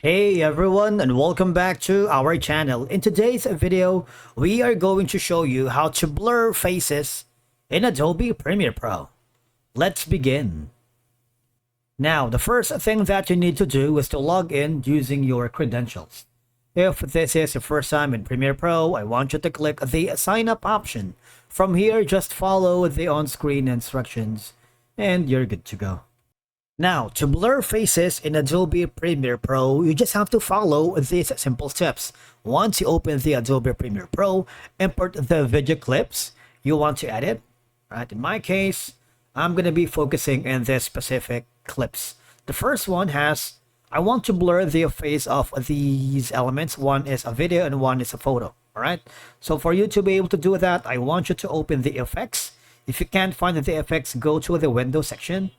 Hey everyone, and welcome back to our channel. In today's video, we are going to show you how to blur faces in Adobe Premiere Pro. Let's begin. Now, the first thing that you need to do is to log in using your credentials. If this is your first time in Premiere Pro, I want you to click the sign up option. From here, just follow the on-screen instructions and you're good to go. Now, to blur faces in Adobe Premiere Pro, you just have to follow these simple steps. Once you open the Adobe Premiere Pro, import the video clips you want to edit. Right? In my case, I'm going to be focusing in this specific clips. The first one has, I want to blur the face of these elements. One is a video and one is a photo. All right. So for you to be able to do that, I want you to open the effects. If you can't find the effects, go to the window section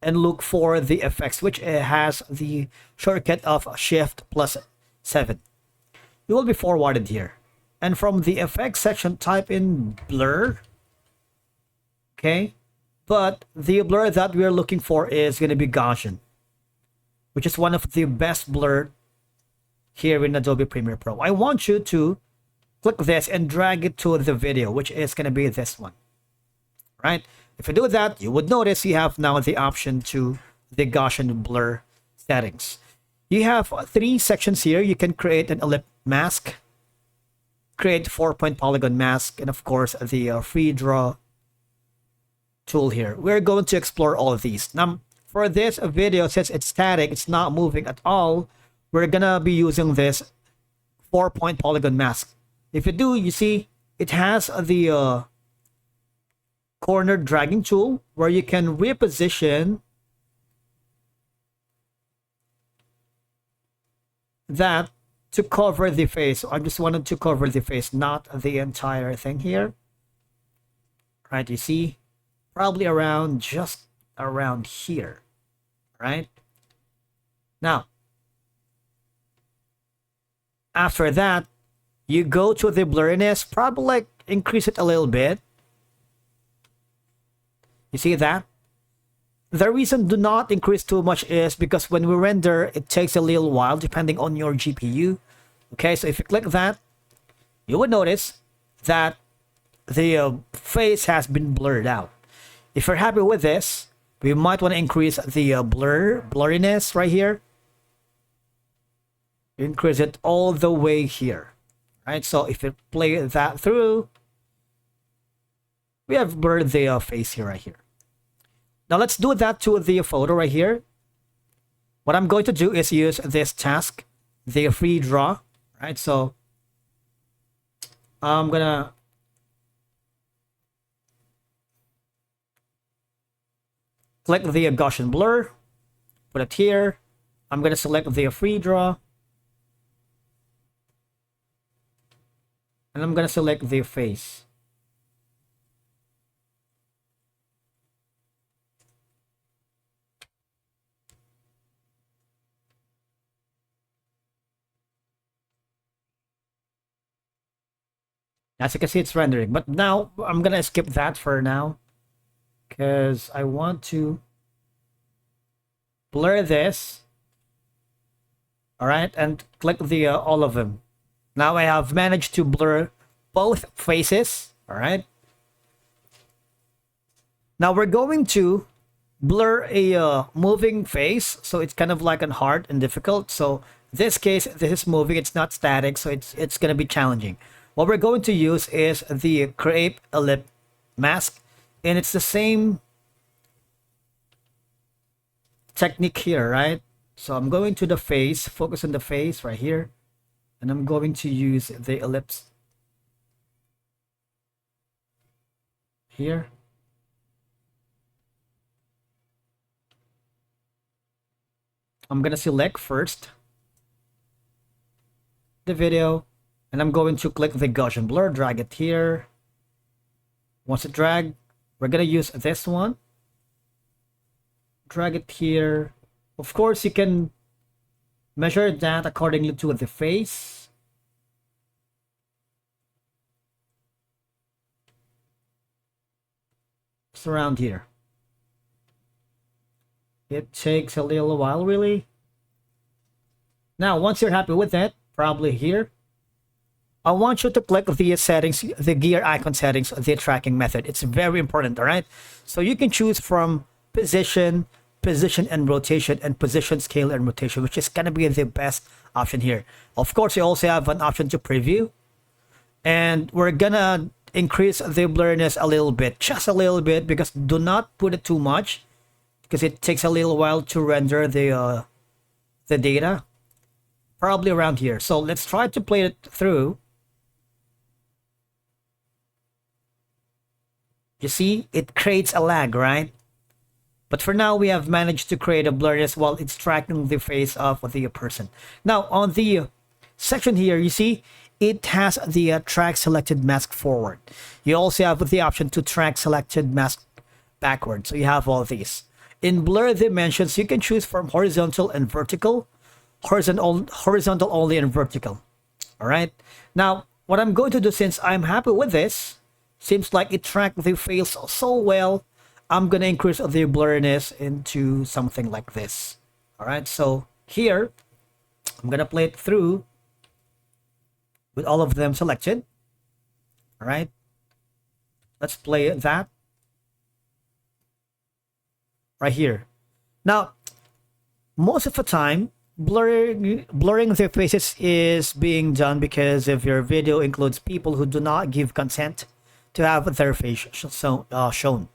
and look for the effects, which has the shortcut of Shift plus 7. You will be forwarded here. And from the effects section, type in blur. Okay. But the blur that we're looking for is going to be Gaussian, which is one of the best blur here in Adobe Premiere Pro. I want you to click this and drag it to the video, which is going to be this one. Right? If you do that, you would notice you have now the option to the Gaussian blur settings. You have three sections here. You can create an ellipse mask, create 4-point polygon mask, and of course the free draw tool here. We're going to explore all of these. Now, for this video, since it's static, it's not moving at all, we're gonna be using this 4-point polygon mask. If you do, you see it has the corner dragging tool where you can reposition that to cover the face. So I just wanted to cover the face, not the entire thing here. Right, you see, probably around, just around here. Right? Now, after that, you go to the blurriness, probably like increase it a little bit. You see that? The reason do not increase too much is because when we render, it takes a little while depending on your GPU. Okay, so if you click that, you would notice that the face has been blurred out. If you're happy with this, we might want to increase the blurriness right here. Increase it all the way here. Right, so if you play that through, we have blurred the face here right here. Now let's do that to the photo right here. What I'm going to do is use this task, the free draw, right? So I'm gonna click the Gaussian blur, put it here. I'm gonna select the free draw, and I'm gonna select the face. As you can see, it's rendering. But now, I'm going to skip that for now. Because I want to blur this. Alright, and click the all of them. Now I have managed to blur both faces. Alright. Now we're going to blur a moving face. So it's kind of like hard and difficult. So this case, this is moving. It's not static. So it's going to be challenging. What we're going to use is the create ellipse mask, and it's the same technique here, right? So I'm going to the face, focus on the face right here, and I'm going to use the ellipse here. I'm gonna select first the video, and I'm going to click the Gaussian blur, drag it here. Once it dragged, we're gonna use this one. Drag it here. Of course, you can measure that accordingly to the face. It's around here. It takes a little while, really. Now, once you're happy with that, probably here, I want you to click the settings, the gear icon settings, the tracking method. It's very important, all right? So you can choose from position, position and rotation, and position, scale, and rotation, which is going to be the best option here. Of course, you also have an option to preview. And we're going to increase the blurriness a little bit, just a little bit, because do not put it too much, because it takes a little while to render the data. Probably around here. So let's try to play it through. You see, it creates a lag, right? But for now, we have managed to create a blurriness while it's tracking the face of the person. Now, on the section here, you see, it has the track selected mask forward. You also have the option to track selected mask backward. So you have all these. In blur dimensions, you can choose from horizontal and vertical, horizontal only and vertical. All right. Now, what I'm going to do, since I'm happy with this, seems like it tracked the face so well, I'm going to increase the blurriness into something like this. All right. So here, I'm going to play it through with all of them selected. All right. Let's play that right here. Now, most of the time, blurring their faces is being done because if your video includes people who do not give consent to have their face shown.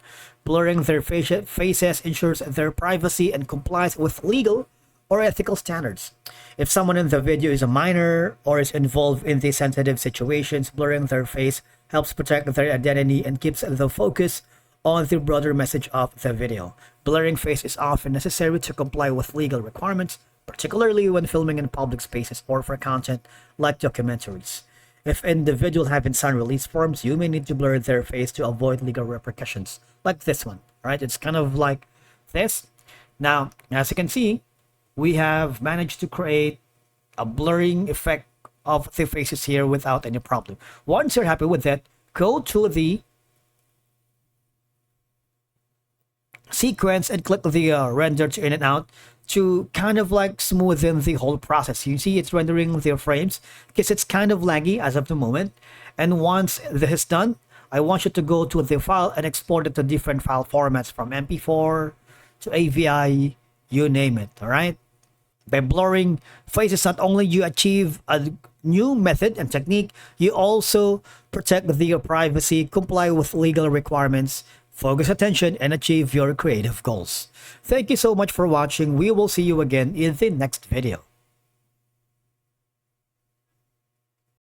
Blurring their faces ensures their privacy and complies with legal or ethical standards. If someone in the video is a minor or is involved in the sensitive situations, blurring their face helps protect their identity and keeps the focus on the broader message of the video. Blurring face is often necessary to comply with legal requirements, particularly when filming in public spaces or for content like documentaries. If individuals haven't signed release forms, you may need to blur their face to avoid legal repercussions, like this one, right? It's kind of like this. Now, as you can see, we have managed to create a blurring effect of the faces here without any problem. Once you're happy with that, go to the sequence and click the render to in and out to kind of like smoothen the whole process. You see it's rendering the frames because it's kind of laggy as of the moment. And once this is done, I want you to go to the file and export it to different file formats from MP4 to AVI, you name it, all right? By blurring faces, not only you achieve a new method and technique, you also protect your privacy, comply with legal requirements, focus attention, and achieve your creative goals. Thank you so much for watching. We will see you again in the next video.